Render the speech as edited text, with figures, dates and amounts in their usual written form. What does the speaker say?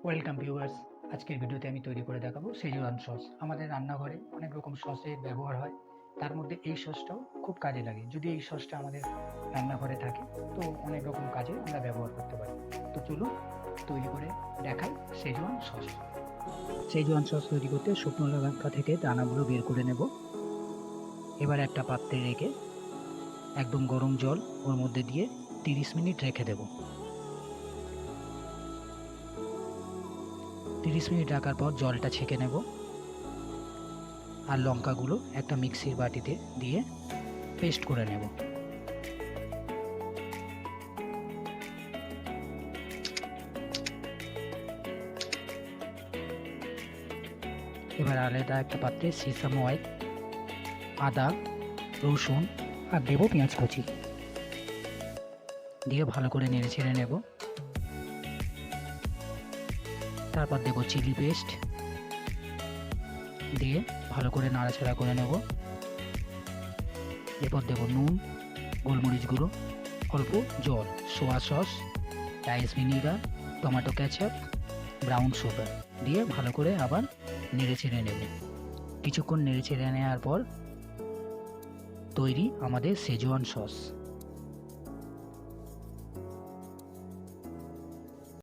Welcome viewers. আজকের ভিডিওতে আমি তৈরি করে দেখাবো সেজওয়ান সস। আমাদের রান্নাঘরে অনেক রকম সসের ব্যবহার হয়, তার মধ্যে এই সসটাও খুব কাজে লাগে। যদি এই সসটা আমাদের রান্নাঘরে থাকে তো অনেক রকম কাজে আমরা ব্যবহার করতে পারি। তো চলুন তৈরি করে দেখাই সেজওয়ান সস। সেজওয়ান সস তৈরি করতে শুকনো লঙ্কা থেকে দানাগুলো বের করে নেব। এবার একটা পাত্রে রেখে একদম গরম জল ওর মধ্যে দিয়ে 30 মিনিট রেখে দেব। 30 মিনিট রাখার পর জলটা ছেঁকে নেব আর লঙ্কাগুলো একটা মিক্সির বাটিতে দিয়ে পেস্ট করে নেব। এবার আলাদা একটা পাত্রে সিসাম অয়েল, আদা, রসুন আর দেবো পেঁয়াজ কুচি, দিয়ে ভালো করে নেড়ে ছেড়ে নেব। তারপর দেবো চিলি পেস্ট, দিয়ে ভালো করে নাড়াচাড়া করে নেব। এরপর দেবো নুন, গোলমরিচ গুঁড়ো, অল্প জল, সোয়া sauce, rice vinegar, tomato ketchup, brown sugar দিয়ে ভালো করে আবার নেড়ে ছেড়ে নেব। কিছুক্ষণ নেড়ে ছেড়ে নেওয়ার পর তৈরি আমাদের সেজওয়ান সস।